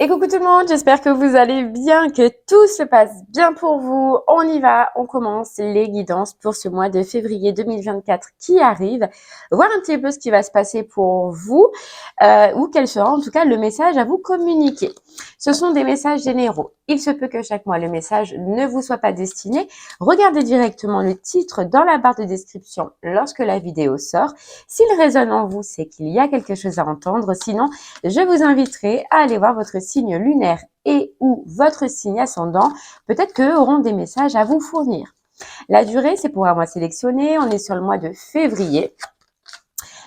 Et coucou tout le monde, j'espère que vous allez bien, que tout se passe bien pour vous. On y va, on commence les guidances pour ce mois de février 2024 qui arrive. Voir un petit peu ce qui va se passer pour vous ou quel sera en tout cas le message à vous communiquer. Ce sont des messages généraux. Il se peut que chaque mois le message ne vous soit pas destiné. Regardez directement le titre dans la barre de description lorsque la vidéo sort. S'il résonne en vous, c'est qu'il y a quelque chose à entendre. Sinon, je vous inviterai à aller voir votre signe lunaire et ou votre signe ascendant. Peut-être qu'eux auront des messages à vous fournir. La durée, c'est pour un mois sélectionné. On est sur le mois de février.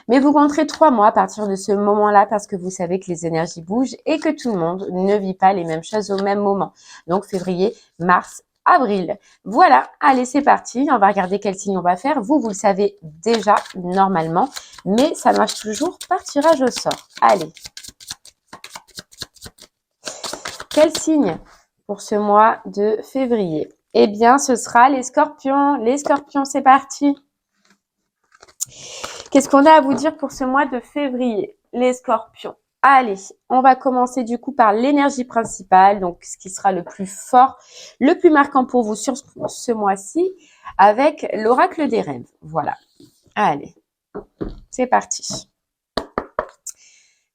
Mais vous compterez 3 mois à partir de ce moment-là parce que vous savez que les énergies bougent et que tout le monde ne vit pas les mêmes choses au même moment. Donc février, mars, avril. Voilà, allez, c'est parti. On va regarder quel signe on va faire. Vous le savez déjà normalement, mais ça marche toujours par tirage au sort. Allez. Quel signe pour ce mois de février? Eh bien, ce sera les scorpions. Les scorpions, c'est parti. Qu'est-ce qu'on a à vous dire pour ce mois de février? Les scorpions. Allez, on va commencer du coup par l'énergie principale, donc ce qui sera le plus fort, le plus marquant pour vous sur ce mois-ci, avec l'oracle des rêves. Voilà. Allez, c'est parti.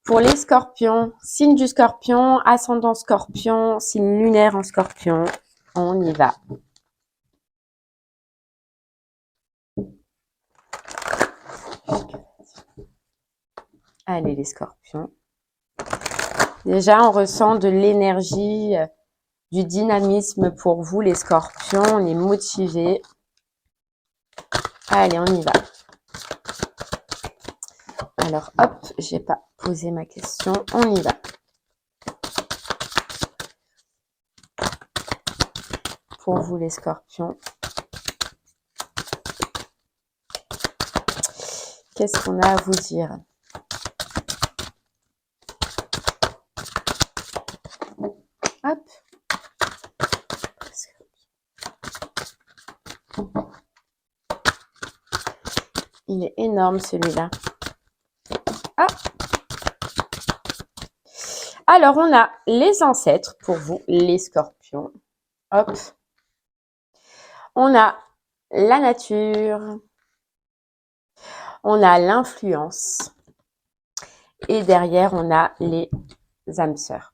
Pour les scorpions, signe du scorpion, ascendant scorpion, signe lunaire en scorpion, on y va. Allez les scorpions. Déjà, on ressent de l'énergie, du dynamisme pour vous les scorpions, on est motivés. Allez, on y va. Alors, hop, j'ai pas posé ma question, on y va. Pour vous les scorpions. Qu'est-ce qu'on a à vous dire? Hop. Il est énorme celui-là. Ah. Alors, on a les ancêtres pour vous, les scorpions. Hop. On a la nature. On a l'influence. Et derrière, on a les âmes sœurs.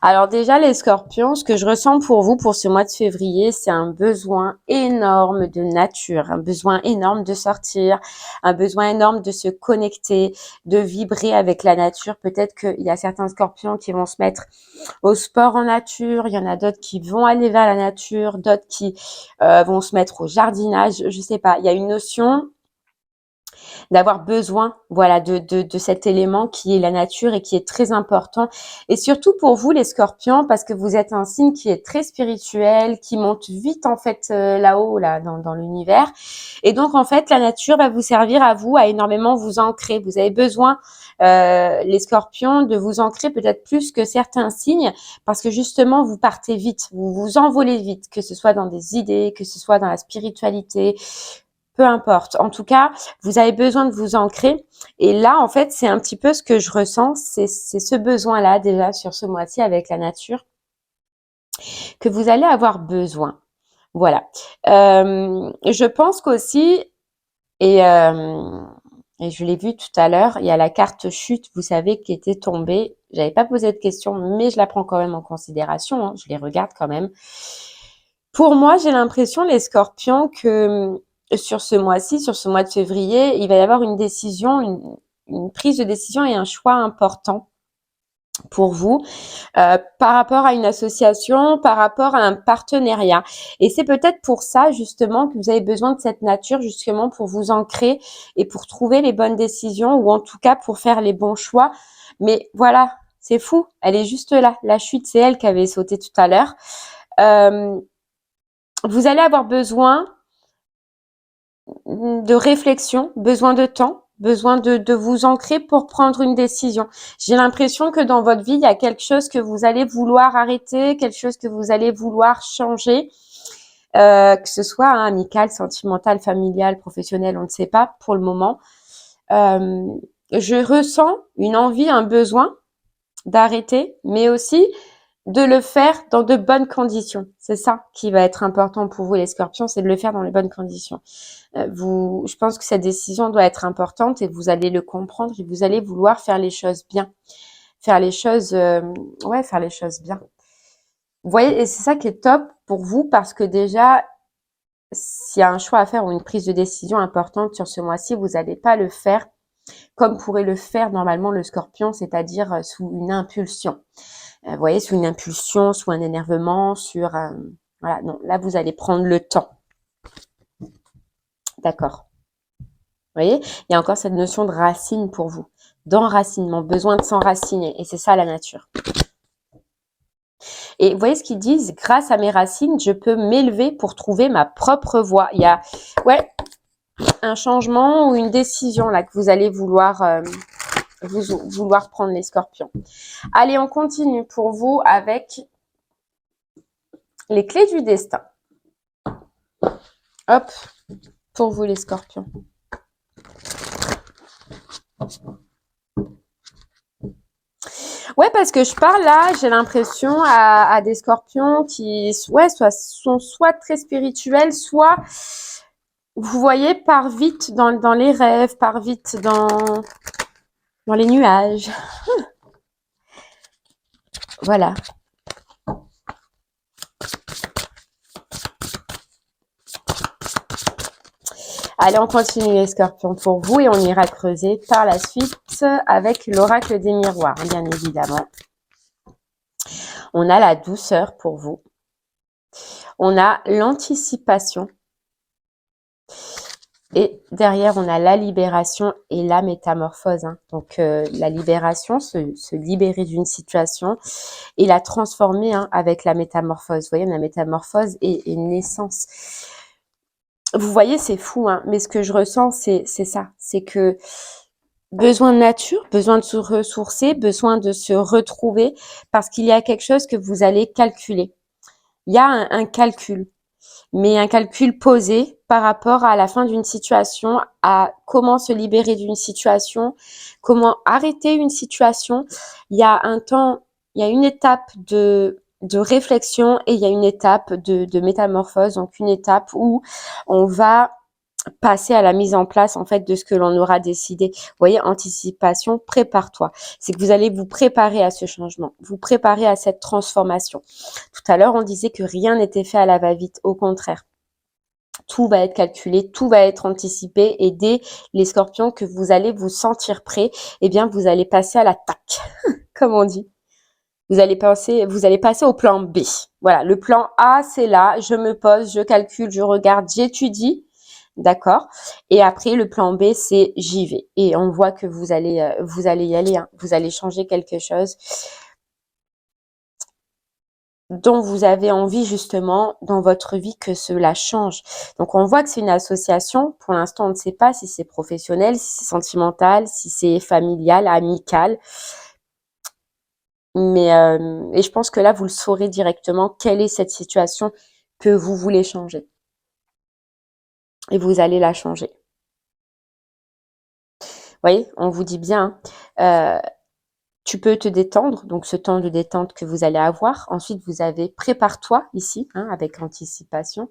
Alors déjà, les scorpions, ce que je ressens pour vous pour ce mois de février, c'est un besoin énorme de nature, un besoin énorme de sortir, un besoin énorme de se connecter, de vibrer avec la nature. Peut-être qu'il y a certains scorpions qui vont se mettre au sport en nature, il y en a d'autres qui vont aller vers la nature, d'autres qui vont se mettre au jardinage, je sais pas. Il y a une notion d'avoir besoin, voilà, de cet élément qui est la nature et qui est très important. Et surtout pour vous, les scorpions, parce que vous êtes un signe qui est très spirituel, qui monte vite, en fait, là-haut, là, dans l'univers. Et donc, en fait, la nature va vous servir à vous, à énormément vous ancrer. Vous avez besoin, les scorpions, de vous ancrer peut-être plus que certains signes, parce que justement, vous partez vite, vous vous envolez vite, que ce soit dans des idées, que ce soit dans la spiritualité, peu importe. En tout cas, vous avez besoin de vous ancrer. Et là, en fait, c'est un petit peu ce que je ressens. C'est ce besoin-là, déjà, sur ce mois-ci, avec la nature, que vous allez avoir besoin. Voilà. Je pense qu'aussi, et je l'ai vu tout à l'heure, il y a la carte chute, vous savez, qui était tombée. J'avais pas posé de question, mais je la prends quand même en considération. Hein. Je les regarde quand même. Pour moi, j'ai l'impression, les scorpions, que sur ce mois-ci, sur ce mois de février, il va y avoir une décision, une prise de décision et un choix important pour vous par rapport à une association, par rapport à un partenariat. Et c'est peut-être pour ça justement que vous avez besoin de cette nature justement pour vous ancrer et pour trouver les bonnes décisions ou en tout cas pour faire les bons choix. Mais voilà, c'est fou, elle est juste là. La chute, c'est elle qui avait sauté tout à l'heure. Vous allez avoir besoin de réflexion, besoin de temps, besoin de vous ancrer pour prendre une décision. J'ai l'impression que dans votre vie, il y a quelque chose que vous allez vouloir arrêter, quelque chose que vous allez vouloir changer, que ce soit amical, sentimental, familial, professionnel, on ne sait pas pour le moment. Je ressens une envie, un besoin d'arrêter, mais aussi de le faire dans de bonnes conditions. C'est ça qui va être important pour vous les scorpions, c'est de le faire dans les bonnes conditions. Je pense que cette décision doit être importante et vous allez le comprendre et vous allez vouloir faire les choses bien. Faire les choses, faire les choses bien. Vous voyez, et c'est ça qui est top pour vous parce que déjà, s'il y a un choix à faire ou une prise de décision importante sur ce mois-ci, vous n'allez pas le faire comme pourrait le faire normalement le scorpion, c'est-à-dire sous une impulsion. Vous voyez, sous une impulsion, sous un énervement, voilà, non, là, vous allez prendre le temps. D'accord. Vous voyez, il y a encore cette notion de racine pour vous. D'enracinement, besoin de s'enraciner. Et c'est ça la nature. Et vous voyez ce qu'ils disent, grâce à mes racines, je peux m'élever pour trouver ma propre voie. Il y a, un changement ou une décision là que vous allez vouloir prendre les scorpions. Allez, on continue pour vous avec les clés du destin. Hop, pour vous les scorpions. Ouais, parce que je parle là, j'ai l'impression à des scorpions qui sont soit très spirituels, soit, vous voyez, part vite dans les rêves, part vite dans les nuages. Voilà. Allez, on continue les scorpions pour vous et on ira creuser par la suite avec l'oracle des miroirs, bien évidemment. On a la douceur pour vous. On a l'anticipation. Et derrière, on a la libération et la métamorphose. Donc, la libération, se libérer d'une situation et la transformer avec la métamorphose. Vous voyez, la métamorphose et naissance. Vous voyez, c'est fou, mais ce que je ressens, c'est ça. C'est que besoin de nature, besoin de se ressourcer, besoin de se retrouver parce qu'il y a quelque chose que vous allez calculer. Il y a un calcul, mais un calcul posé par rapport à la fin d'une situation, à comment se libérer d'une situation, comment arrêter une situation. Il y a un temps, il y a une étape de réflexion et il y a une étape de métamorphose, donc une étape où on va passer à la mise en place en fait de ce que l'on aura décidé. Vous voyez, anticipation, prépare-toi. C'est que vous allez vous préparer à ce changement, vous préparer à cette transformation. Tout à l'heure, on disait que rien n'était fait à la va-vite, au contraire. Tout va être calculé, tout va être anticipé et dès les scorpions que vous allez vous sentir prêt, eh bien vous allez passer à l'attaque, comme on dit. Vous allez passer au plan B. Voilà, le plan A, c'est là, je me pose, je calcule, je regarde, j'étudie. D'accord. Et après, le plan B, c'est j'y vais. Et on voit que vous allez y aller. Vous allez changer quelque chose dont vous avez envie justement dans votre vie que cela change. Donc, on voit que c'est une association. Pour l'instant, on ne sait pas si c'est professionnel, si c'est sentimental, si c'est familial, amical. Mais et je pense que là, vous le saurez directement quelle est cette situation que vous voulez changer. Et vous allez la changer. Vous voyez, on vous dit bien, tu peux te détendre, donc ce temps de détente que vous allez avoir. Ensuite, vous avez prépare-toi ici, avec anticipation.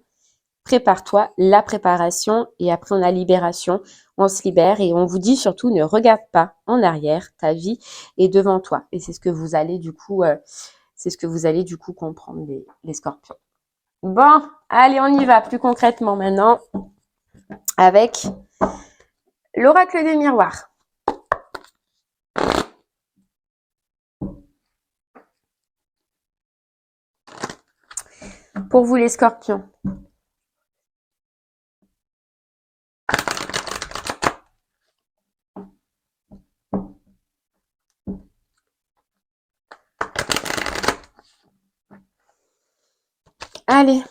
Prépare-toi, la préparation, et après on a libération. On se libère et on vous dit surtout ne regarde pas en arrière, ta vie est devant toi. Et c'est ce que vous allez du coup, comprendre les scorpions. Bon, allez, on y va plus concrètement maintenant avec l'oracle des miroirs. Pour vous les scorpions. Allez.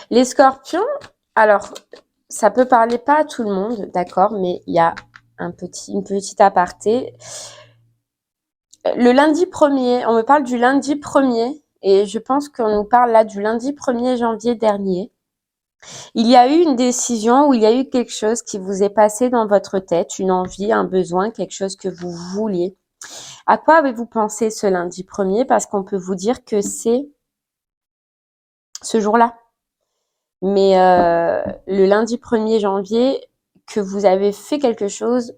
Les scorpions, alors, ça peut parler pas à tout le monde, d'accord, mais il y a une petite aparté. Le lundi 1er, on me parle du lundi 1er, et je pense qu'on nous parle là du lundi 1er janvier dernier. Il y a eu une décision ou il y a eu quelque chose qui vous est passé dans votre tête, une envie, un besoin, quelque chose que vous vouliez. À quoi avez-vous pensé ce lundi 1er? Parce qu'on peut vous dire que c'est ce jour-là. Mais le lundi 1er janvier, que vous avez fait quelque chose,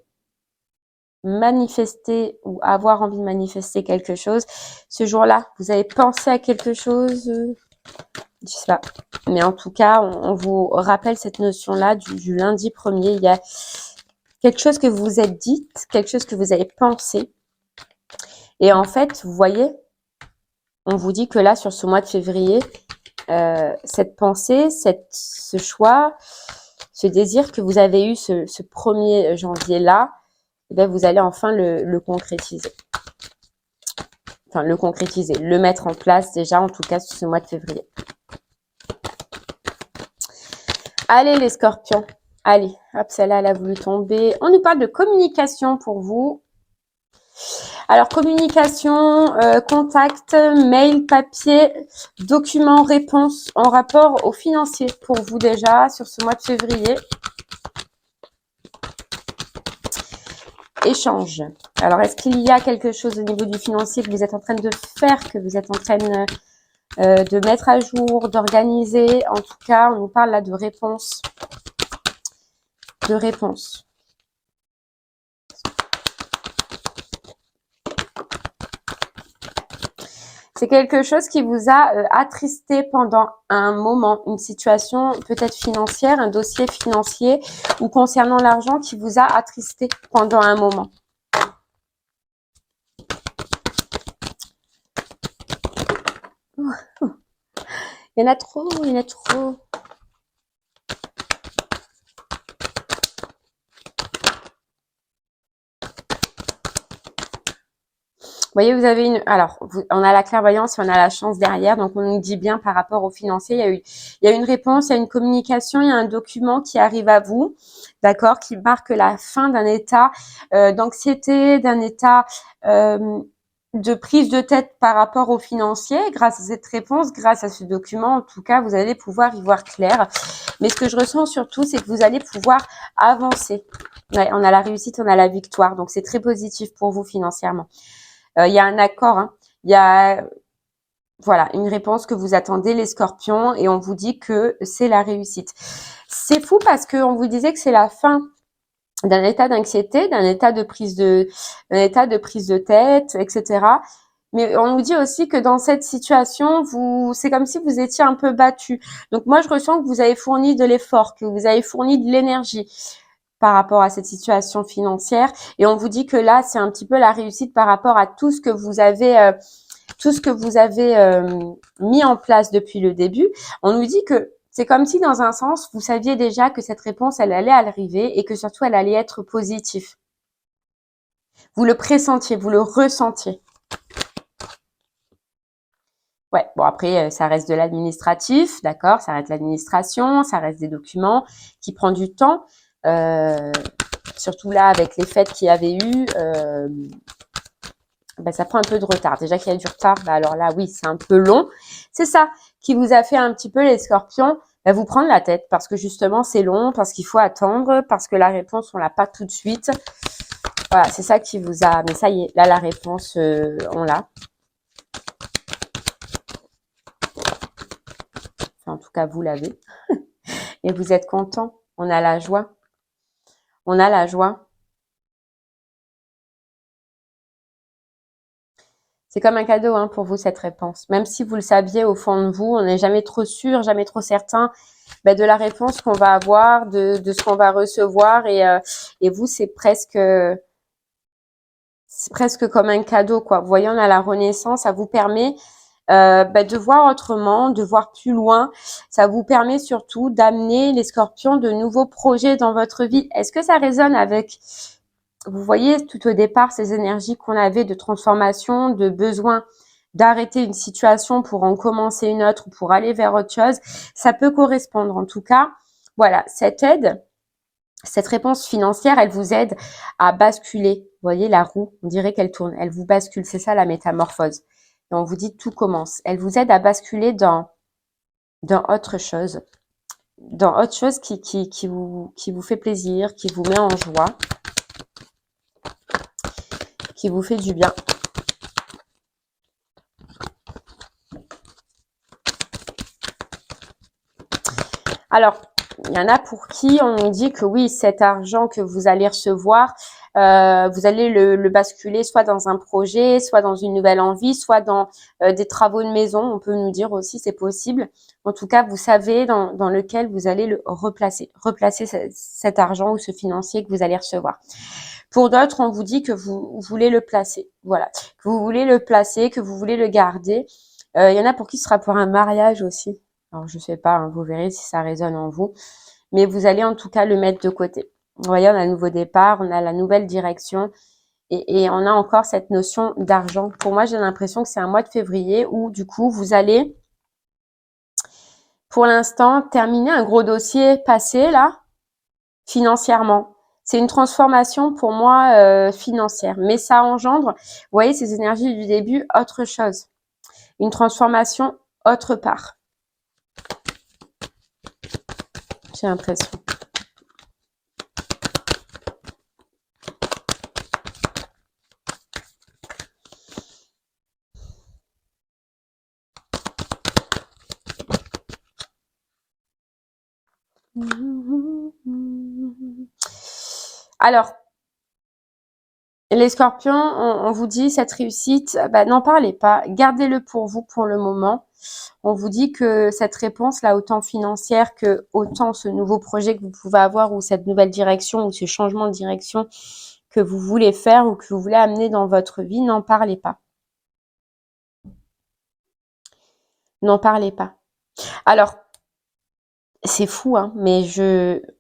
manifester ou avoir envie de manifester quelque chose, ce jour-là, vous avez pensé à quelque chose, je sais pas. Mais en tout cas, on vous rappelle cette notion-là du lundi 1er. Il y a quelque chose que vous vous êtes dit, quelque chose que vous avez pensé. Et en fait, vous voyez, on vous dit que là, sur ce mois de février, cette pensée, ce choix, ce désir que vous avez eu ce 1er janvier-là, eh bien, vous allez enfin le concrétiser. Enfin, le concrétiser, le mettre en place déjà, en tout cas, sur ce mois de février. Allez, les scorpions. Allez, hop, celle-là, elle a voulu tomber. On nous parle de communication pour vous. Alors, communication, contact, mail, papier, documents, réponses en rapport au financier pour vous déjà sur ce mois de février. Échange. Alors, est-ce qu'il y a quelque chose au niveau du financier que vous êtes en train de faire, que vous êtes en train de mettre à jour, d'organiser? En tout cas, on nous parle là de réponse. De réponse. C'est quelque chose qui vous a attristé pendant un moment, une situation peut-être financière, un dossier financier ou concernant l'argent qui vous a attristé pendant un moment. Il y en a trop, il y en a trop. Vous voyez, vous avez une... Alors, on a la clairvoyance et on a la chance derrière. Donc, on nous dit bien par rapport au financier, il y a une réponse, il y a une communication, il y a un document qui arrive à vous, d'accord, qui marque la fin d'un état d'anxiété, d'un état de prise de tête par rapport au financier. Grâce à cette réponse, grâce à ce document, en tout cas, vous allez pouvoir y voir clair. Mais ce que je ressens surtout, c'est que vous allez pouvoir avancer. Ouais, on a la réussite, on a la victoire. Donc, c'est très positif pour vous financièrement. Il y a un accord, hein. Il y a voilà une réponse que vous attendez les scorpions et on vous dit que c'est la réussite. C'est fou parce qu'on vous disait que c'est la fin d'un état d'anxiété, d'un état de prise de tête, etc. Mais on nous dit aussi que dans cette situation, c'est comme si vous étiez un peu battu. Donc moi, je ressens que vous avez fourni de l'effort, que vous avez fourni de l'énergie par rapport à cette situation financière. Et on vous dit que là, c'est un petit peu la réussite par rapport à tout ce que vous avez, mis en place depuis le début. On nous dit que c'est comme si, dans un sens, vous saviez déjà que cette réponse, elle allait arriver et que surtout, elle allait être positive. Vous le pressentiez, vous le ressentiez. Ouais, bon après, ça reste de l'administratif, d'accord, ça reste l'administration, ça reste des documents qui prend du temps. Surtout là, avec les fêtes qu'il y avait eu, ça prend un peu de retard. Déjà qu'il y a du retard, alors là, oui, c'est un peu long. C'est ça qui vous a fait un petit peu, les scorpions, vous prendre la tête parce que justement, c'est long, parce qu'il faut attendre, parce que la réponse, on l'a pas tout de suite. Voilà, c'est ça qui vous a... Mais ça y est, là, la réponse, on l'a. Enfin, en tout cas, vous l'avez. Et vous êtes content. On a la joie. On a la joie. C'est comme un cadeau pour vous, cette réponse. Même si vous le saviez au fond de vous, on n'est jamais trop sûr, jamais trop certain de la réponse qu'on va avoir, de ce qu'on va recevoir. Et vous, c'est presque comme un cadeau, quoi. Vous voyez, on a la renaissance, ça vous permet de voir autrement, de voir plus loin. Ça vous permet surtout d'amener les scorpions de nouveaux projets dans votre vie. Est-ce que ça résonne avec... Vous voyez, tout au départ, ces énergies qu'on avait de transformation, de besoin d'arrêter une situation pour en commencer une autre, pour aller vers autre chose, ça peut correspondre. En tout cas, voilà, cette aide, cette réponse financière, elle vous aide à basculer. Vous voyez, la roue, on dirait qu'elle tourne, elle vous bascule. C'est ça la métamorphose. Et on vous dit tout commence. Elle vous aide à basculer dans autre chose. dans autre chose qui vous fait plaisir, qui vous met en joie, qui vous fait du bien. Alors, il y en a pour qui on nous dit que oui, cet argent que vous allez recevoir, vous allez le basculer soit dans un projet, soit dans une nouvelle envie, soit dans des travaux de maison. On peut nous dire aussi, c'est possible. En tout cas, vous savez dans lequel vous allez le replacer cet argent ou ce financier que vous allez recevoir. Pour d'autres, on vous dit que vous voulez le placer. Voilà, que vous voulez le placer, que vous voulez le garder. Il y en a pour qui ce sera pour un mariage aussi. Alors, je sais pas, hein, vous verrez si ça résonne en vous. Mais vous allez en tout cas le mettre de côté. Vous voyez, on a le nouveau départ, on a la nouvelle direction et on a encore cette notion d'argent. Pour moi, j'ai l'impression que c'est un mois de février où du coup, vous allez, pour l'instant, terminer un gros dossier passé là, financièrement. C'est une transformation pour moi financière. Mais ça engendre, vous voyez, ces énergies du début, autre chose. Une transformation autre part. J'ai l'impression. Alors, les scorpions, on vous dit cette réussite, n'en parlez pas, gardez-le pour vous pour le moment. On vous dit que cette réponse là, autant financière que autant ce nouveau projet que vous pouvez avoir ou cette nouvelle direction ou ce changement de direction que vous voulez faire ou que vous voulez amener dans votre vie, n'en parlez pas. N'en parlez pas. Alors, c'est fou, hein, mais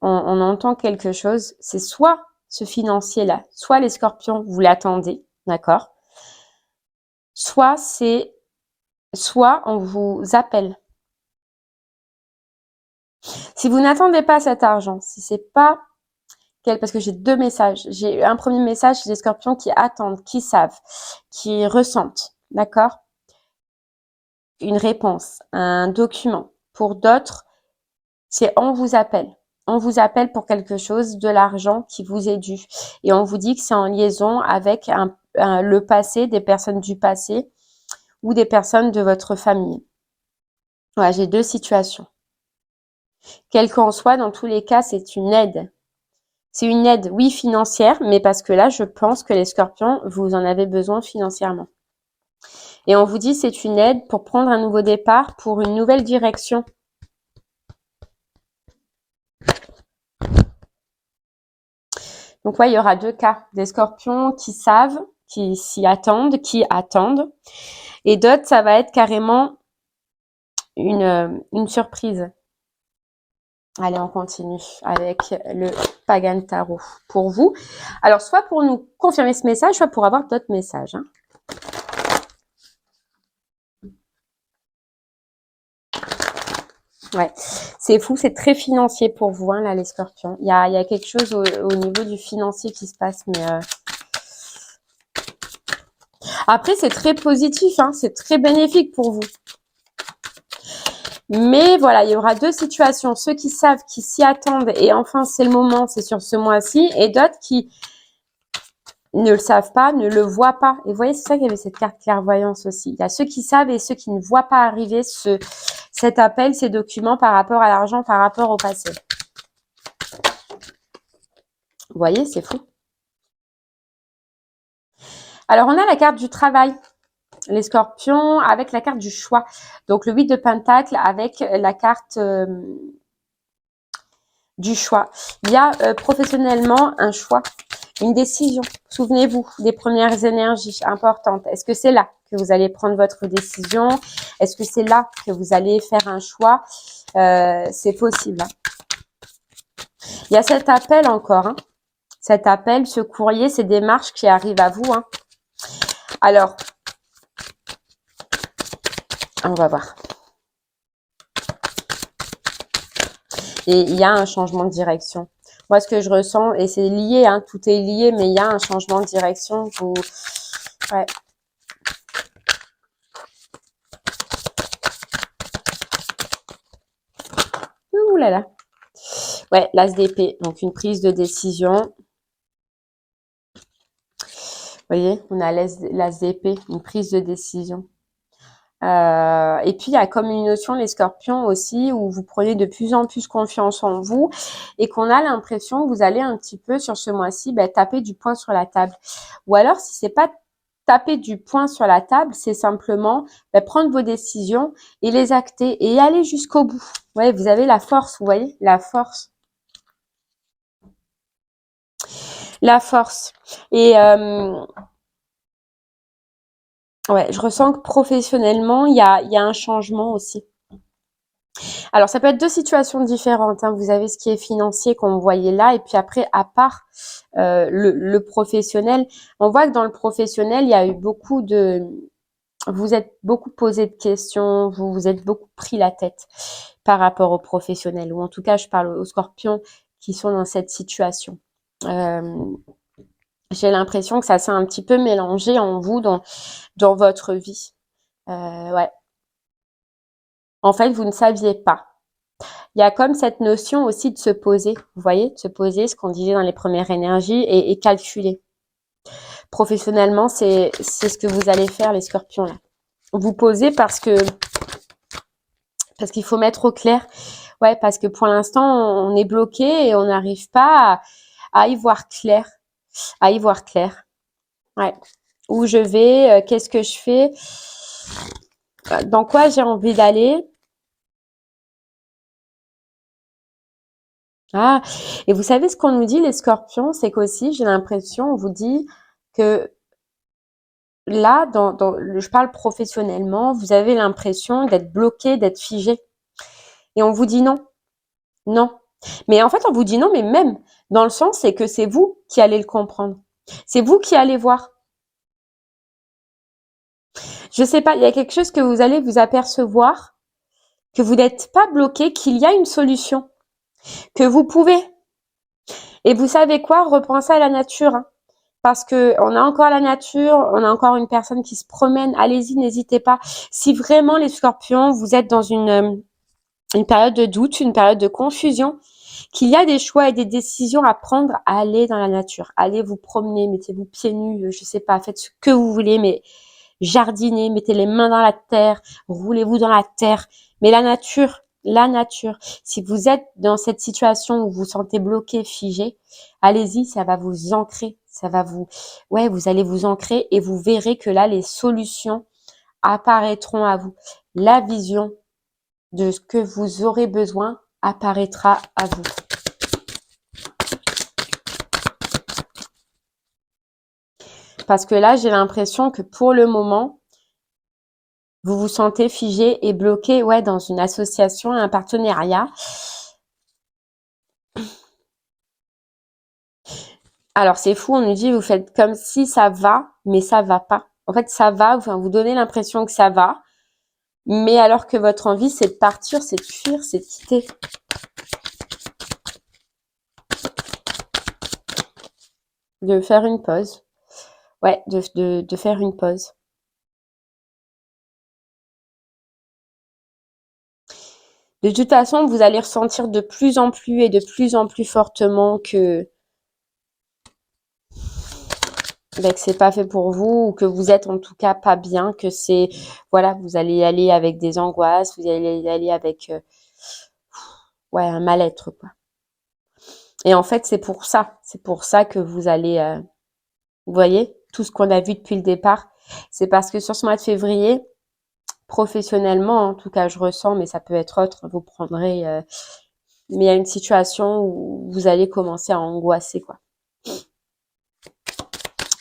on entend quelque chose. C'est soit ce financier-là, soit les scorpions, vous l'attendez, d'accord? Soit on vous appelle. Si vous n'attendez pas cet argent, si c'est pas parce que j'ai deux messages. J'ai un premier message, c'est des scorpions qui attendent, qui savent, qui ressentent, d'accord? Une réponse, un document. Pour d'autres, c'est on vous appelle. On vous appelle pour quelque chose, de l'argent qui vous est dû. Et on vous dit que c'est en liaison avec le passé, des personnes du passé ou des personnes de votre famille. Voilà, j'ai deux situations. Quel qu'en soit, dans tous les cas, c'est une aide. C'est une aide, oui, financière, mais parce que là, je pense que les scorpions, vous en avez besoin financièrement. Et on vous dit c'est une aide pour prendre un nouveau départ, pour une nouvelle direction. Donc ouais, il y aura deux cas. Des scorpions qui savent, qui s'y attendent, qui attendent. Et d'autres, ça va être carrément une surprise. Allez, on continue avec le Pagan Tarot pour vous. Alors, soit pour nous confirmer ce message, soit pour avoir d'autres messages. Hein. Ouais, c'est fou, c'est très financier pour vous, hein, là, les scorpions. Il y a quelque chose au niveau du financier qui se passe, mais... Après, c'est très positif, hein, c'est très bénéfique pour vous. Mais voilà, il y aura deux situations. Ceux qui savent, qui s'y attendent, et enfin, c'est le moment, c'est sur ce mois-ci, et d'autres qui ne le savent pas, ne le voient pas. Et vous voyez, c'est ça qu'il y avait cette carte clairvoyance aussi. Il y a ceux qui savent et ceux qui ne voient pas arriver cet appel, ces documents par rapport à l'argent, par rapport au passé. Vous voyez, c'est fou. Alors, on a la carte du travail. Les scorpions avec la carte du choix. Donc, le 8 de Pentacle avec la carte du choix. Il y a professionnellement un choix, une décision. Souvenez-vous des premières énergies importantes. Est-ce que c'est là que vous allez prendre votre décision? Est-ce que c'est là que vous allez faire un choix? C'est possible. Hein. Il y a cet appel encore. Hein. Cet appel, ce courrier, ces démarches qui arrivent à vous. Hein. Alors, on va voir. Et il y a un changement de direction. Moi, ce que je ressens, et c'est lié, hein, tout est lié, mais il y a un changement de direction. Ouais. Ouh là là. Ouais, l'as d'épée, donc une prise de décision. Vous voyez, on a l'as d'épée, une prise de décision. Et puis, il y a comme une notion, les scorpions aussi, où vous prenez de plus en plus confiance en vous et qu'on a l'impression que vous allez un petit peu, sur ce mois-ci, taper du poing sur la table. Ou alors, si c'est pas taper du poing sur la table, c'est simplement prendre vos décisions et les acter et aller jusqu'au bout. Ouais, vous avez la force, vous voyez, la force. La force. Et ouais, je ressens que professionnellement, il y a un changement aussi. Alors, ça peut être deux situations différentes, hein. Vous avez ce qui est financier qu'on voyait là, et puis après, à part le professionnel, on voit que dans le professionnel, il y a eu beaucoup de... Vous êtes beaucoup posé de questions, vous vous êtes beaucoup pris la tête par rapport au professionnel, ou en tout cas, je parle aux scorpions qui sont dans cette situation. J'ai l'impression que ça s'est un petit peu mélangé en vous dans votre vie. Ouais. En fait, vous ne saviez pas. Il y a comme cette notion aussi de se poser, vous voyez, de se poser, ce qu'on disait dans les premières énergies, et calculer. Professionnellement, c'est ce que vous allez faire, les scorpions, là. Vous posez parce qu'il faut mettre au clair. Ouais, parce que pour l'instant, on est bloqué et on n'arrive pas à y voir clair. À y voir clair. Ouais. Où je vais, qu'est-ce que je fais, dans quoi j'ai envie d'aller. Ah, et vous savez ce qu'on nous dit, les scorpions, c'est qu'aussi, j'ai l'impression, on vous dit que là, je parle professionnellement, vous avez l'impression d'être bloqué, d'être figé. Et on vous dit non, non. Mais en fait, on vous dit non, mais même dans le sens, c'est que c'est vous qui allez le comprendre. C'est vous qui allez voir. Je sais pas, il y a quelque chose que vous allez vous apercevoir, que vous n'êtes pas bloqué, qu'il y a une solution, que vous pouvez. Et vous savez quoi? Repensez à la nature, hein. Parce que on a encore la nature, on a encore une personne qui se promène. Allez-y, n'hésitez pas. Si vraiment les scorpions, vous êtes dans une période de doute, une période de confusion, qu'il y a des choix et des décisions à prendre, allez dans la nature. Allez vous promener, mettez-vous pieds nus, je sais pas, faites ce que vous voulez, mais jardinez, mettez les mains dans la terre, roulez-vous dans la terre. Mais la nature. Si vous êtes dans cette situation où vous vous sentez bloqué, figé, allez-y, ça va vous ancrer, vous allez vous ancrer et vous verrez que là, les solutions apparaîtront à vous. La vision de ce que vous aurez besoin apparaîtra à vous. Parce que là, j'ai l'impression que pour le moment, vous vous sentez figé et bloqué, ouais, dans une association, un partenariat. Alors, c'est fou, on nous dit, vous faites comme si ça va, mais ça va pas. En fait, ça va, enfin, vous donnez l'impression que ça va, mais alors que votre envie, c'est de partir, c'est de fuir, c'est de quitter. De faire une pause. Ouais, de faire une pause. De toute façon, vous allez ressentir de plus en plus et de plus en plus fortement que c'est pas fait pour vous, ou que vous êtes en tout cas pas bien, que c'est, voilà, vous allez y aller avec des angoisses, vous allez y aller avec, un mal-être, quoi. Et en fait, c'est pour ça que vous allez, vous voyez, tout ce qu'on a vu depuis le départ, c'est parce que sur ce mois de février, professionnellement, en tout cas, je ressens, mais ça peut être autre, vous prendrez, mais il y a une situation où vous allez commencer à angoisser, quoi.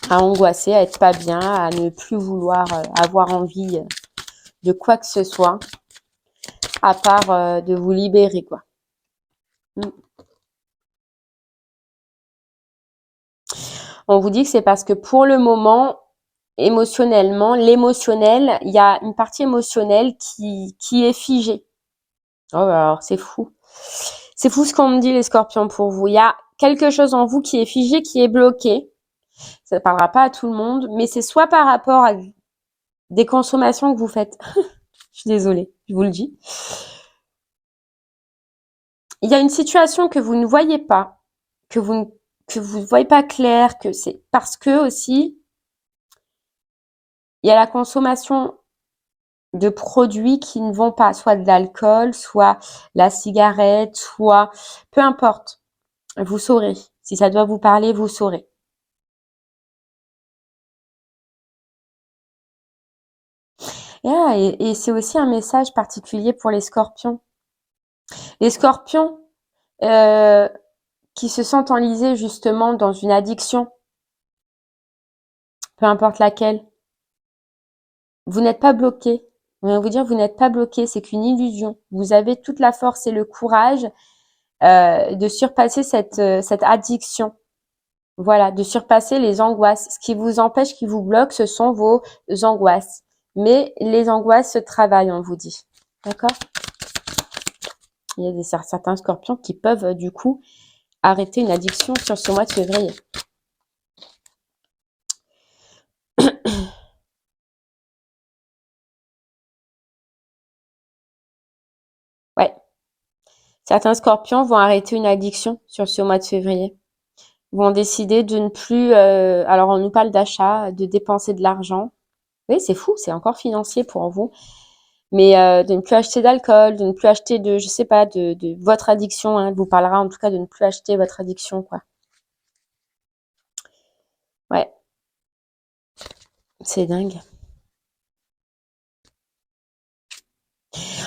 À angoisser, à être pas bien, à ne plus vouloir avoir envie de quoi que ce soit, à part de vous libérer, quoi. On vous dit que c'est parce que pour le moment, émotionnellement, l'émotionnel, il y a une partie émotionnelle qui est figée. Oh, alors c'est fou. C'est fou ce qu'on me dit, les scorpions, pour vous. Il y a quelque chose en vous qui est figé, qui est bloqué. Ça ne parlera pas à tout le monde, mais c'est soit par rapport à des consommations que vous faites. Je suis désolée, je vous le dis. il y a une situation que vous ne voyez pas, que vous ne voyez pas clair, que c'est parce que aussi, il y a la consommation de produits qui ne vont pas, soit de l'alcool, soit la cigarette, soit peu importe. Vous saurez. Si ça doit vous parler, vous saurez. Et c'est aussi un message particulier pour les scorpions. Les scorpions euh, qui se sentent enlisés justement dans une addiction, peu importe laquelle, vous n'êtes pas bloqué. On va vous dire, vous n'êtes pas bloqué, c'est qu'une illusion. Vous avez toute la force et le courage de surpasser cette addiction. Voilà, de surpasser les angoisses. Ce qui vous empêche, qui vous bloque, ce sont vos angoisses. Mais les angoisses se travaillent, on vous dit. D'accord? Il y a certains scorpions qui peuvent, du coup, arrêter une addiction sur ce mois de février. Ouais. Certains scorpions vont arrêter une addiction sur ce mois de février. Vont décider de ne plus, alors on nous parle d'achat, de dépenser de l'argent. Oui, c'est fou, c'est encore financier pour vous. Mais de ne plus acheter d'alcool, de ne plus acheter de, je sais pas, de votre addiction. Hein, elle vous parlera en tout cas de ne plus acheter votre addiction, quoi. Ouais, c'est dingue.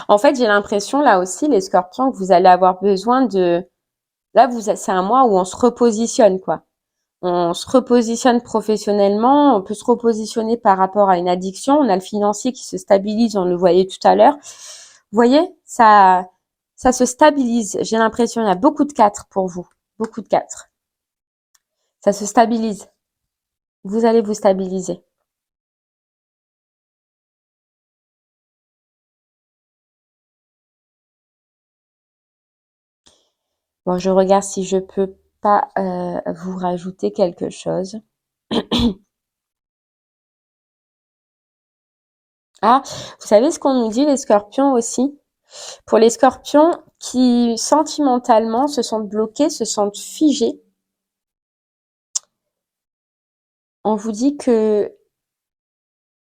En fait, j'ai l'impression là aussi, les scorpions, que vous allez avoir besoin de... Là, c'est un mois où on se repositionne, quoi. On se repositionne professionnellement, on peut se repositionner par rapport à une addiction. On a le financier qui se stabilise, on le voyait tout à l'heure. Vous voyez, ça se stabilise. J'ai l'impression, il y a beaucoup de 4 pour vous. Beaucoup de 4. Ça se stabilise. Vous allez vous stabiliser. Bon, je regarde si je peux pas vous rajouter quelque chose. Ah, vous savez ce qu'on nous dit les scorpions aussi? Pour les scorpions qui sentimentalement se sentent bloqués, se sentent figés, on vous dit que,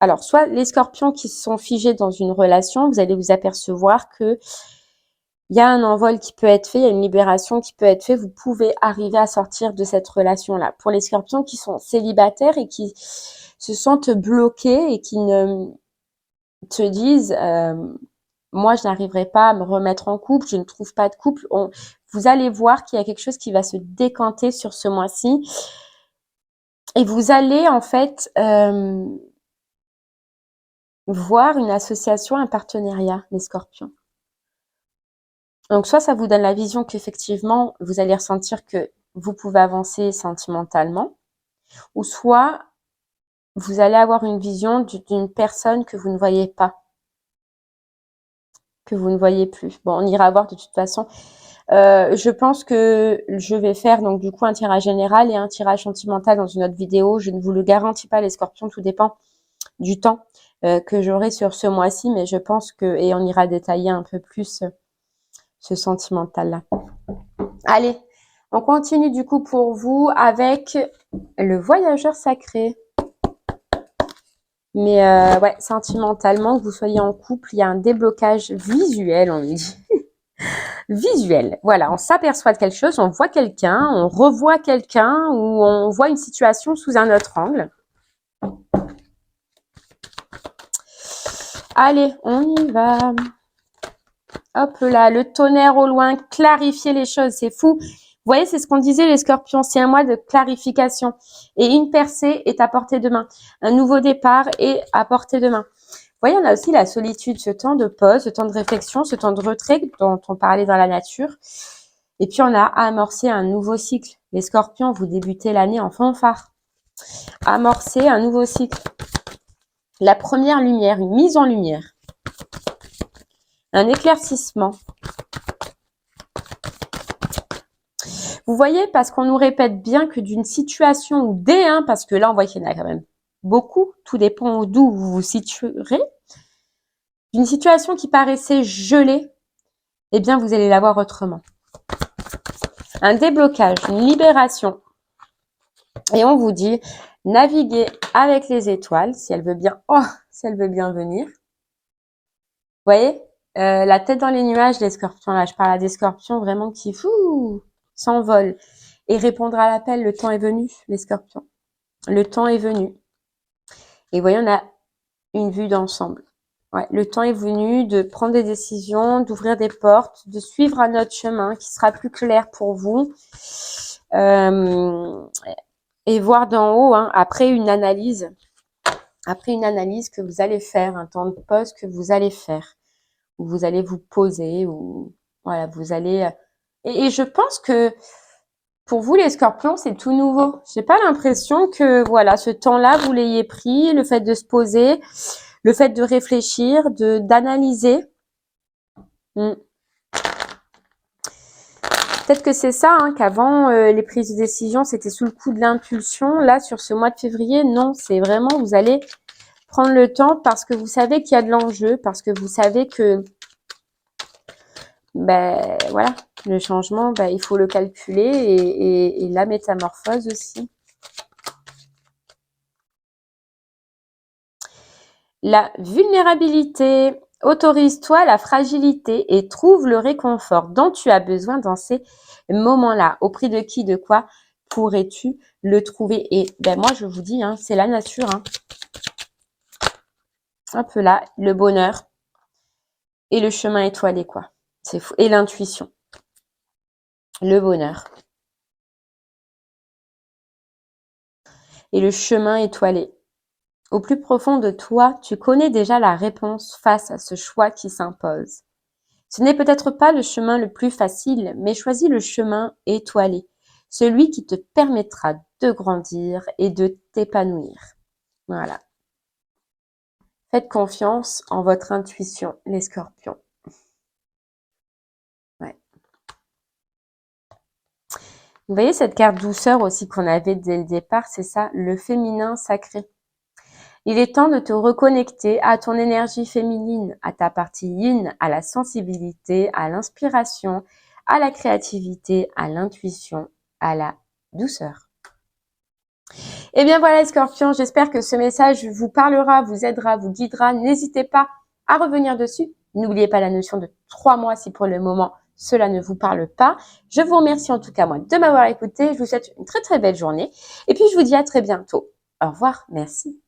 alors soit les scorpions qui se sont figés dans une relation, vous allez vous apercevoir que il y a un envol qui peut être fait, il y a une libération qui peut être faite, vous pouvez arriver à sortir de cette relation-là. Pour les scorpions qui sont célibataires et qui se sentent bloqués et qui ne se disent moi je n'arriverai pas à me remettre en couple, je ne trouve pas de couple, vous allez voir qu'il y a quelque chose qui va se décanter sur ce mois-ci et vous allez en fait voir une association, un partenariat, les scorpions. Donc soit ça vous donne la vision qu'effectivement vous allez ressentir que vous pouvez avancer sentimentalement, ou soit vous allez avoir une vision d'une personne que vous ne voyez pas, que vous ne voyez plus. Bon, on ira voir de toute façon. Je pense que je vais faire donc du coup un tirage général et un tirage sentimental dans une autre vidéo. Je ne vous le garantis pas les scorpions, tout dépend du temps que j'aurai sur ce mois-ci, mais je pense que, et on ira détailler un peu plus ce sentimental-là. Allez, on continue du coup pour vous avec le voyageur sacré. Mais ouais, sentimentalement, que vous soyez en couple, il y a un déblocage visuel, on dit. Visuel. Voilà, on s'aperçoit de quelque chose, on voit quelqu'un, on revoit quelqu'un ou on voit une situation sous un autre angle. Allez, on y va. Hop là, le tonnerre au loin, clarifier les choses, c'est fou. Vous voyez, c'est ce qu'on disait les scorpions, c'est un mois de clarification. Et une percée est à portée de main. Un nouveau départ est à portée de main. Vous voyez, on a aussi la solitude, ce temps de pause, ce temps de réflexion, ce temps de retrait dont on parlait dans la nature. Et puis, on a amorcé un nouveau cycle. Les scorpions, vous débutez l'année en fanfare. Amorcer un nouveau cycle. La première lumière, une mise en lumière. Un éclaircissement. Vous voyez, parce qu'on nous répète bien que d'une situation ou parce que là, on voit qu'il y en a quand même beaucoup, tout dépend d'où vous vous situerez, d'une situation qui paraissait gelée, eh bien, vous allez la voir autrement. un déblocage, une libération. Et on vous dit, naviguez avec les étoiles, si elle veut bien, si elle veut bien venir. Vous voyez, la tête dans les nuages, les scorpions, là, je parle à des scorpions vraiment qui, s'envolent et répondre à l'appel, le temps est venu, les scorpions. Le temps est venu. Et vous voyez, on a une vue d'ensemble. Ouais, le temps est venu de prendre des décisions, d'ouvrir des portes, de suivre un autre chemin qui sera plus clair pour vous. Et voir d'en haut, après une analyse que vous allez faire, un temps de pause que vous allez faire, où vous allez vous poser, ou voilà, vous allez. Et je pense que pour vous, les scorpions, c'est tout nouveau. J'ai pas l'impression que voilà, ce temps-là, vous l'ayez pris, le fait de se poser, le fait de réfléchir, d'analyser. Peut-être que c'est ça, qu'avant, les prises de décision, c'était sous le coup de l'impulsion. Là, sur ce mois de février, non, c'est vraiment, vous allez prendre le temps parce que vous savez qu'il y a de l'enjeu, parce que vous savez que, voilà, le changement, il faut le calculer et la métamorphose aussi. La vulnérabilité. Autorise-toi la fragilité et trouve le réconfort dont tu as besoin dans ces moments-là. Au prix de qui, de quoi pourrais-tu le trouver? Et moi, je vous dis, c'est la nature. Un peu là, le bonheur et le chemin étoilé, quoi. C'est fou. Et l'intuition. Le bonheur. Et le chemin étoilé. Au plus profond de toi, tu connais déjà la réponse face à ce choix qui s'impose. Ce n'est peut-être pas le chemin le plus facile, mais choisis le chemin étoilé, celui qui te permettra de grandir et de t'épanouir. Voilà. Faites confiance en votre intuition, les scorpions. Ouais. Vous voyez cette carte douceur aussi qu'on avait dès le départ, c'est ça, le féminin sacré. Il est temps de te reconnecter à ton énergie féminine, à ta partie yin, à la sensibilité, à l'inspiration, à la créativité, à l'intuition, à la douceur. Et bien voilà les scorpions, j'espère que ce message vous parlera, vous aidera, vous guidera. N'hésitez pas à revenir dessus. N'oubliez pas la notion de 3 mois si pour le moment cela ne vous parle pas. Je vous remercie en tout cas moi de m'avoir écouté. Je vous souhaite une très très belle journée. Et puis je vous dis à très bientôt. Au revoir, merci.